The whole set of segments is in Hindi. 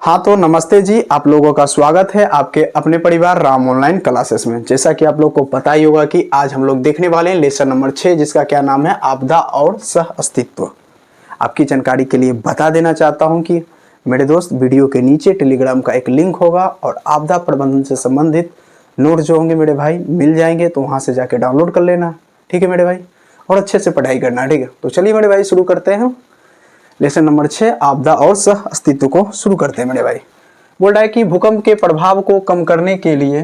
हाँ तो नमस्ते जी, आप लोगों का स्वागत है आपके अपने परिवार राम ऑनलाइन क्लासेस में। जैसा कि आप लोग को पता ही होगा कि आज हम लोग देखने वाले हैं लेसन नंबर 6, जिसका क्या नाम है, आपदा और सह अस्तित्व। आपकी जानकारी के लिए बता देना चाहता हूं कि मेरे दोस्त, वीडियो के नीचे टेलीग्राम का एक लिंक होगा और आपदा प्रबंधन से संबंधित नोट जो होंगे मेरे भाई मिल जाएंगे, तो वहां से जाके डाउनलोड कर लेना, ठीक है मेरे भाई, और अच्छे से पढ़ाई करना, ठीक है। तो चलिए मेरे भाई शुरू करते हैं लेसन नंबर 6, आपदा और सह अस्तित्व को शुरू करते हैं मेरे भाई। बोल रहा है कि भूकंप के प्रभाव को कम करने के लिए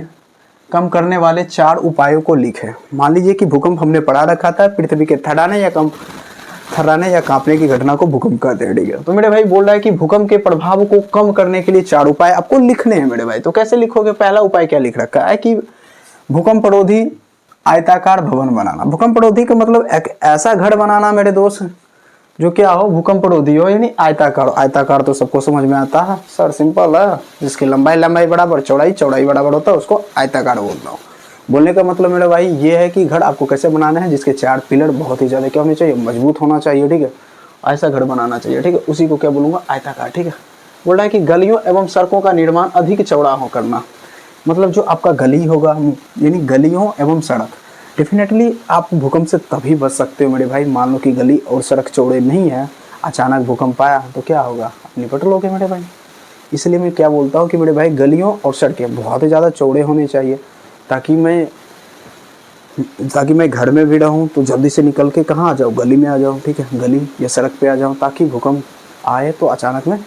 कम करने वाले 4 उपायों को लिखें। मान लीजिए कि भूकंप हमने पढ़ा रखा था, पृथ्वी के थर्राने या कांपने की घटना को भूकंप कहते हैं, ठीक है। तो मेरे भाई बोल रहा है कि भूकंप के प्रभाव को कम करने के लिए 4 उपाय आपको लिखने हैं मेरे भाई। तो कैसे लिखोगे? पहला उपाय क्या लिख रखा है कि भूकंपरोधी आयताकार भवन बनाना। भूकंपरोधी का मतलब एक ऐसा घर बनाना मेरे दोस्त जो क्या हो, भूकंपरोधी हो, यानी आयताकार। आयताकार तो सबको समझ में आता है सर, सिंपल है। जिसकी लंबाई बराबर, चौड़ाई बराबर होता है, उसको आयताकार बोलता हूँ। बोलने का मतलब मेरे भाई ये है कि घर आपको कैसे बनाना है, जिसके 4 पिलर बहुत ही ज्यादा क्या होने चाहिए, मजबूत होना चाहिए, ठीक है। ऐसा घर बनाना चाहिए, ठीक है। उसी को क्या बोलूंगा, आयताकार, ठीक है। बोल रहा है कि गलियों एवं सड़कों का निर्माण अधिक चौड़ा हो करना। मतलब जो आपका गली होगा, यानी गलियों एवं सड़क, डेफिनेटली आप भूकंप से तभी बच सकते हो मेरे भाई। मान लो कि गली और सड़क चौड़े नहीं है, अचानक भूकंप आया तो क्या होगा, आप निपट लोगे मेरे भाई। इसलिए मैं क्या बोलता हूँ कि मेरे भाई गलियों और सड़कें बहुत ही ज़्यादा चौड़े होने चाहिए, ताकि मैं घर में भी रहूँ तो जल्दी से निकल के कहाँ आ जाऊँ, गली में आ जाऊँ, ठीक है, गली या सड़क पे आ जाऊँ, ताकि भूकंप आए तो अचानक में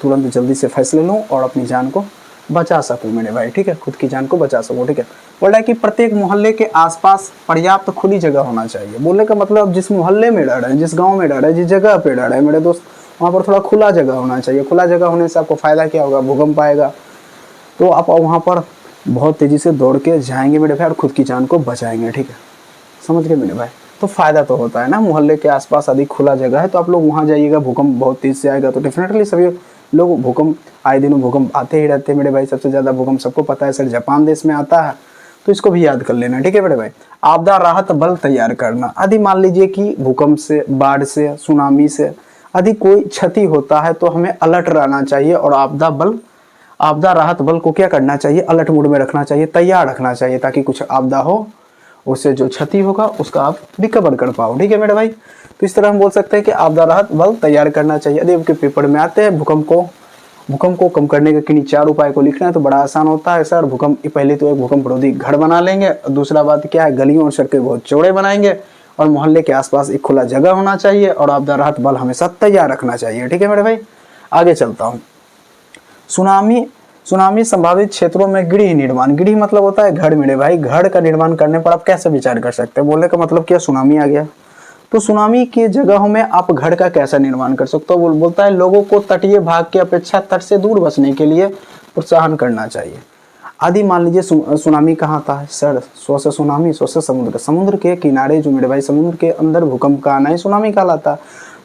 तुरंत जल्दी से फैसले लूँ और अपनी जान को बचा सकूं मेरे भाई, ठीक है, खुद की जान को बचा सकूं, ठीक है। बोल रहा है कि प्रत्येक मोहल्ले के आसपास पर्याप्त खुली जगह होना चाहिए। बोलने का मतलब जिस मोहल्ले में रह रहे हैं, जिस गांव में रह रहे हैं, जिस जगह पे रह रहे हैं मेरे दोस्त, वहाँ पर थोड़ा खुला जगह होना चाहिए। खुला जगह होने से आपको फायदा क्या होगा, भूकंप आएगा तो आप वहाँ पर बहुत तेजी से दौड़ के जाएंगे मेरे भाई और खुद की जान को बचाएंगे, ठीक है, समझ गए मेरे भाई। तो फायदा तो होता है ना, मोहल्ले के आसपास अधिक खुला जगह है तो आप लोग वहाँ जाइएगा। भूकंप बहुत तेज से आएगा तो डेफिनेटली सभी लोग, भूकंप आए दिनों भूकंप आते ही रहते हैं मेरे भाई। सबसे ज्यादा भूकंप सबको पता है सर, जापान देश में आता है, तो इसको भी याद कर लेना, ठीक है मेरे भाई। आपदा राहत बल तैयार करना। यदि मान लीजिए कि भूकंप से, बाढ़ से, सुनामी से यदि कोई क्षति होता है तो हमें अलर्ट रहना चाहिए और आपदा राहत बल को क्या करना चाहिए, अलर्ट मोड में रखना चाहिए, तैयार रखना चाहिए, ताकि कुछ आपदा हो उससे जो क्षति होगा उसका आप रिकवर कर पाओ, ठीक है मेरे भाई। तो इस तरह हम बोल सकते हैं कि आपदा राहत बल तैयार करना चाहिए। यदि आपके पेपर में आते हैं भूकंप को कम करने के किन्हीं 4 उपाय को लिखना है तो बड़ा आसान होता है सर। पहले तो एक भूकंपरोधी घर बना लेंगे, दूसरा बात क्या है, गलियों और सड़कें बहुत चौड़े बनाएंगे, और मोहल्ले के आसपास एक खुला जगह होना चाहिए, और आपदा राहत बल हमेशा तैयार रखना चाहिए, ठीक है मेरे भाई। आगे चलता हूँ। सुनामी संभावित क्षेत्रों में गृह निर्माण। गृह मतलब होता है घर मेरे भाई। घर का निर्माण करने पर आप कैसे विचार कर सकते हैं? बोलने का मतलब क्या, सुनामी आ गया तो सुनामी की जगहों में आप घर का कैसा निर्माण कर सकते हो? बोलता है लोगों को तटीय भाग की अपेक्षा तट से दूर बसने के लिए प्रोत्साहन करना चाहिए। आदि मान लीजिए सुनामी कहाँ था सर, सौ से समुद्र के किनारे जो मेरे भाई, समुद्र के अंदर भूकंप का आना ही सुनामी कहलाता।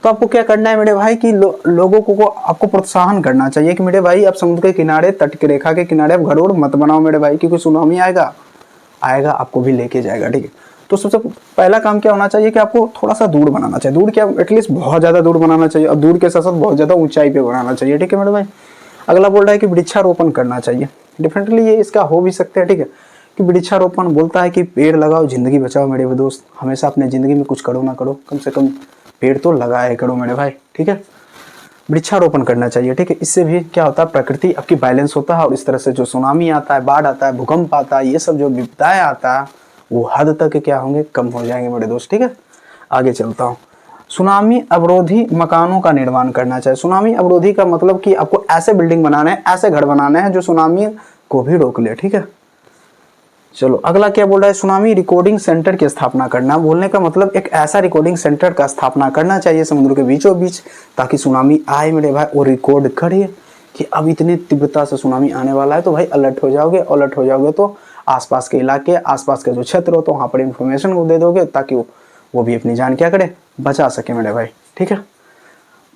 तो आपको क्या करना है मेरे भाई कि लोगों को आपको प्रोत्साहन करना चाहिए कि मेरे भाई आप समुद्र के किनारे, तट की रेखा के किनारे आप घर और मत बनाओ मेरे भाई, क्योंकि सुनामी आएगा आपको भी लेके जाएगा, ठीक है। तो सबसे पहला काम क्या होना चाहिए कि आपको थोड़ा सा दूर बनाना चाहिए। दूर क्या, एटलीस्ट बहुत ज्यादा दूर बनाना चाहिए, और दूर के साथ साथ बहुत ज्यादा ऊंचाई पे बनाना चाहिए, ठीक है मेरे भाई। अगला बोल रहा है कि वृक्षारोपण करना चाहिए। डेफिनेटली ये इसका हो भी सकते हैं, ठीक है, कि वृक्षारोपण बोलता है कि पेड़ लगाओ जिंदगी बचाओ मेरे दोस्त। हमेशा अपने जिंदगी में कुछ करो ना करो, कम से कम पेड़ तो लगाए करो मेरे भाई, ठीक है। वृक्षारोपण करना चाहिए, ठीक है। इससे भी क्या होता है, प्रकृति आपकी बैलेंस होता है, और इस तरह से जो सुनामी आता है, बाढ़ आता है, भूकंप आता है, ये सब जो विपदाएं आता है वो हद तक क्या होंगे, कम हो जाएंगे मेरे दोस्त, ठीक है। आगे चलता हूँ। सुनामी अवरोधी मकानों का निर्माण करना चाहिए। सुनामी अवरोधी का मतलब कि आपको ऐसे बिल्डिंग बनाने हैं, ऐसे घर बनाने हैं जो सुनामी को भी रोक ले, ठीक है। चलो अगला क्या बोल रहा है, सुनामी रिकॉर्डिंग सेंटर की स्थापना करना। बोलने का मतलब एक ऐसा रिकॉर्डिंग सेंटर का स्थापना करना चाहिए समुद्र के बीचों बीच, ताकि सुनामी आए मेरे भाई वो रिकॉर्ड करे कि अब इतनी तीव्रता से सुनामी आने वाला है, तो भाई अलर्ट हो जाओगे तो आसपास के इलाके, आसपास के जो क्षेत्र हो तो वहाँ पर इंफॉर्मेशन को दे दोगे, ताकि वो भी अपनी जान क्या करे, बचा सके मेरे भाई, ठीक है।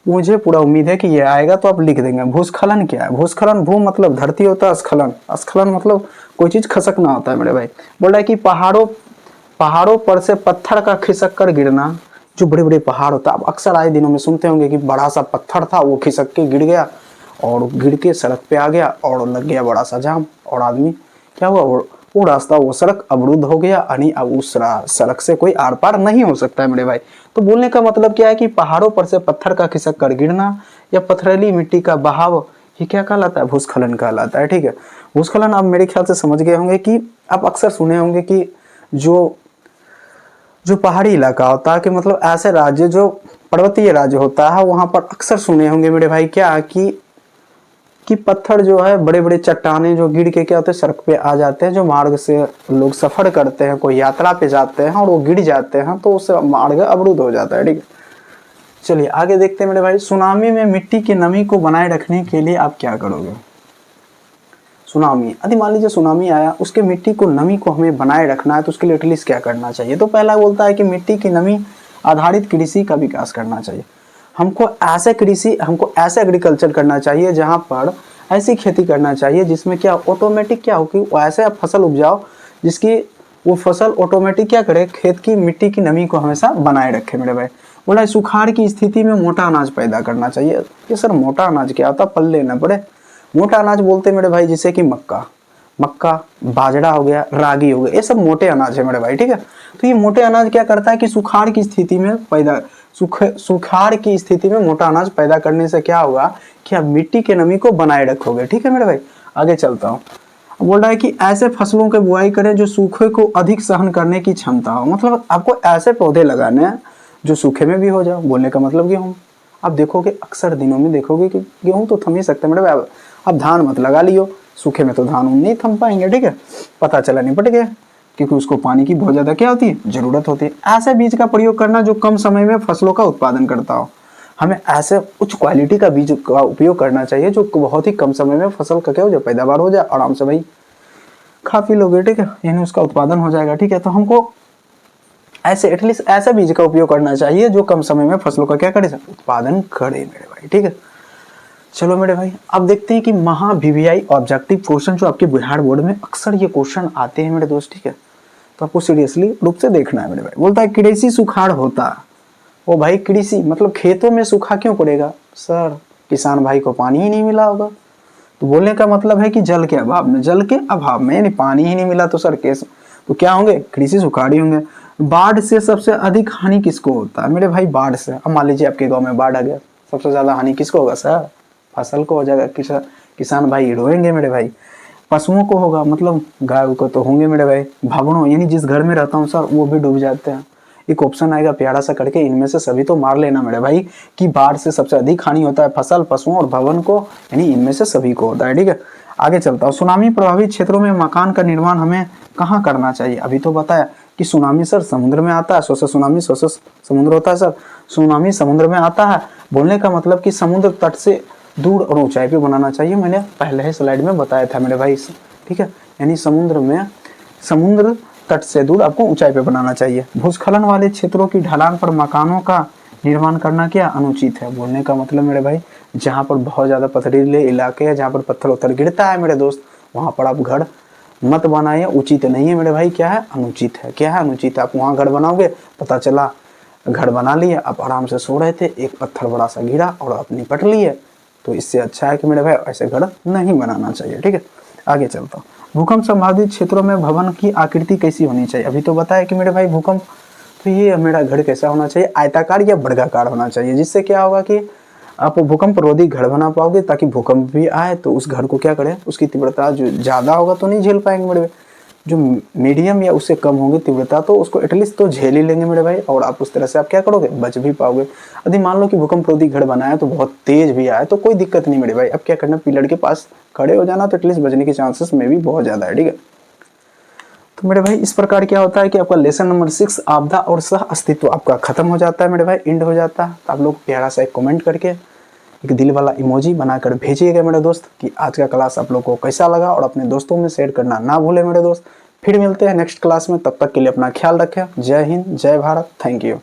मुझे पूरा उम्मीद है कि ये आएगा तो आप लिख देंगे। भूस्खलन क्या है? भूस्खलन, भू मतलब धरती होता है, स्खलन मतलब कोई चीज खसकना होता है मेरे भाई। बोल रहा है कि पहाड़ों पर से पत्थर का खिसक कर गिरना। जो बड़े बड़े पहाड़ होता है, आप अक्सर आए दिनों में सुनते होंगे कि बड़ा सा पत्थर था वो खिसक के गिर गया और गिर के सड़क पे आ गया और लग गया बड़ा सा जाम, और आदमी क्या हुआ, वो रास्ता, वो सड़क अवरुद्ध हो गया, यानी अब उस सड़क से कोई आर पार नहीं हो सकता है मेरे भाई। तो बोलने का मतलब क्या है कि पहाड़ों पर से पत्थर का खिसक कर गिरना या पथरीली मिट्टी का बहाव, ये क्या कहलाता है, भूस्खलन कहलाता है। ठीक है, भूस्खलन आप मेरे ख्याल से समझ गए होंगे कि आप अक्सर सुने होंगे कि जो जो पहाड़ी इलाका होता है, कि मतलब ऐसे राज्य जो पर्वतीय राज्य होता है, वहां पर अक्सर सुने होंगे मेरे भाई क्या कि पत्थर जो है, बड़े बड़े चट्टाने जो गिर के क्या होते हैं, सड़क पे आ जाते हैं। जो मार्ग से लोग सफर करते हैं, कोई यात्रा पे जाते हैं और वो गिर जाते हैं, तो उससे मार्ग अवरुद्ध हो जाता है। ठीक है, चलिए आगे देखते हैं मेरे भाई। सुनामी में मिट्टी की नमी को बनाए रखने के लिए आप क्या करोगे। सुनामी, यदि मान लीजिए सुनामी आया, उसके मिट्टी को नमी को हमें बनाए रखना है, तो उसके लिए एटलीस्ट क्या करना चाहिए। तो पहला बोलता है कि मिट्टी की नमी आधारित कृषि का विकास करना चाहिए। हमको ऐसे एग्रीकल्चर करना चाहिए जहाँ पर ऐसी खेती करना चाहिए जिसमें क्या ऑटोमेटिक क्या हो कि ऐसे आप फसल उपजाओ जिसकी वो फसल ऑटोमेटिक क्या करे, खेत की मिट्टी की नमी को हमेशा बनाए रखे मेरे भाई। बोला सुखाड़ की स्थिति में मोटा अनाज पैदा करना चाहिए। ये सर मोटा अनाज क्या होता, पल्ले न पड़े। मोटा अनाज बोलते मेरे भाई जैसे कि मक्का, बाजरा हो गया, रागी हो गया, ये सब मोटे अनाज है मेरे भाई। ठीक है, तो ये मोटे अनाज क्या करता है कि सुखाड़ की स्थिति में सुखाड़ की स्थिति में मोटा अनाज पैदा करने से क्या होगा कि आप मिट्टी के नमी को बनाए रखोगे। ठीक है मेरे भाई, आगे चलता हूँ। बोल रहा है कि ऐसे फसलों की बुआई करें जो सूखे को अधिक सहन करने की क्षमता हो। मतलब आपको ऐसे पौधे लगाने हैं जो सूखे में भी हो जाओ। बोलने का मतलब गेहूँ, आप देखोगे अक्सर दिनों में देखोगे कि गेहूँ तो थम ही सकते हैं मेरे भाई। अब धान मत लगा लियो, सूखे में तो धान नहीं थम पाएंगे। ठीक है, पता चला नहीं पट गया, क्योंकि उसको पानी की बहुत ज्यादा क्या होती है, जरूरत होती है। ऐसे बीज का प्रयोग करना जो कम समय में फसलों का उत्पादन करता हो। हमें ऐसे उच्च क्वालिटी का बीज का उपयोग करना चाहिए जो बहुत ही कम समय में फसल का क्या हो जाए, पैदावार हो जाए, आराम से भाई खा पी लोगे। ठीक है, यानी उसका उत्पादन हो जाएगा। ठीक है, तो हमको ऐसे एटलीस्ट ऐसे बीज का उपयोग करना चाहिए जो कम समय में फसलों का क्या करे, उत्पादन करे मेरे भाई। ठीक है, चलो मेरे भाई अब देखते हैं कि महा VVI ऑब्जेक्टिव क्वेश्चन जो आपके बिहार बोर्ड में अक्सर ये क्वेश्चन आते हैं मेरे दोस्त। ठीक है, तो आपको सीरियसली रूप से देखना है मेरे भाई। बोलता है कृषि सुखाड़ होता। ओ भाई कृषि मतलब खेतों में सूखा क्यों पड़ेगा सर, किसान भाई को पानी ही नहीं मिला होगा। तो बोलने का मतलब है कि जल के अभाव में यानी पानी ही नहीं मिला तो सर केस तो क्या होंगे, कृषि सुखाड़ ही होंगे। बाढ़ से सबसे अधिक हानि किसको होता है मेरे भाई, बाढ़ से। अब मान लीजिए आपके गाँव में बाढ़ आ गया, सबसे ज्यादा हानि किसको होगा सर, फसल को हो जाएगा। किसान भाई रोएंगे मेरे भाई। पशुओं को होगा, मतलब गाय को तो होंगे मेरे भाई। भवनों यानी जिस घर में रहता हूँ सर वो भी डूब जाते हैं। एक ऑप्शन आएगा प्यारा सा करके, इनमें से सभी तो मार लेना मेरे भाई कि बाढ़ से सबसे अधिक हानि होता है फसल, पशुओं और भवन को, यानी इनमें से सभी को होता है। ठीक है, आगे चलता हूँ। सुनामी प्रभावित क्षेत्रों में मकान का निर्माण हमें कहाँ करना चाहिए। अभी तो बताया कि सुनामी सर समुद्र में आता है, सुनामी समुद्र होता है सर। सुनामी समुद्र में आता है, बोलने का मतलब कि समुद्र तट से दूर और ऊंचाई पे बनाना चाहिए। मैंने पहले ही स्लाइड में बताया था मेरे भाई। ठीक है, यानी समुद्र तट से दूर आपको ऊंचाई पे बनाना चाहिए। भूस्खलन वाले क्षेत्रों की ढलान पर मकानों का निर्माण करना क्या अनुचित है। बोलने का मतलब मेरे भाई जहाँ पर बहुत ज्यादा पथरीले इलाके है, जहाँ पर पत्थर उत्तर गिरता है मेरे दोस्त, वहां पर आप घर मत बनाइए, उचित नहीं है मेरे भाई। क्या है, अनुचित है। क्या है, अनुचित है। आप वहां घर बनाओगे, पता चला घर बना लिए, आप आराम से सो रहे थे, एक पत्थर बड़ा सा गिरा और आप निपट लिए। तो इससे अच्छा है कि मेरे भाई ऐसे घर नहीं बनाना चाहिए। ठीक है, आगे चलता हूँ। भूकंप संभावित क्षेत्रों में भवन की आकृति कैसी होनी चाहिए। अभी तो बताया कि मेरे भाई भूकंप, तो ये मेरा घर कैसा होना चाहिए, आयताकार या वर्गाकार होना चाहिए, जिससे क्या होगा कि आप भूकंप रोधी घर बना पाओगे, ताकि भूकंप भी आए तो उस घर को क्या करे, उसकी तीव्रता जो ज्यादा होगा तो नहीं झेल पाएंगे मेरे भाई, जो मीडियम या उससे कम होगी तीव्रता तो उसको एटलीस्ट तो झेल ही लेंगे मेरे भाई, और आप उस तरह से आप क्या करोगे, बच भी पाओगे। यदि मान लो कि भूकंप रोधी घर बनाया तो बहुत तेज भी आया तो कोई दिक्कत नहीं मेरे भाई, अब क्या करना, पिलर के पास खड़े हो जाना, तो एटलीस्ट बचने के चांसेस में भी बहुत ज्यादा है। ठीक है, तो मेरे भाई इस प्रकार क्या होता है कि आपका लेसन नंबर 6 आपदा और सह अस्तित्व आपका खत्म हो जाता है मेरे भाई, एंड हो जाता है। तो आप लोग प्यारा सा एक कमेंट करके एक दिल वाला इमोजी बनाकर भेजिएगा मेरे दोस्त कि आज का क्लास आप लोग को कैसा लगा, और अपने दोस्तों में शेयर करना ना भूले मेरे दोस्त। फिर मिलते हैं नेक्स्ट क्लास में, तब तक के लिए अपना ख्याल रखें। जय हिंद, जय भारत, थैंक यू।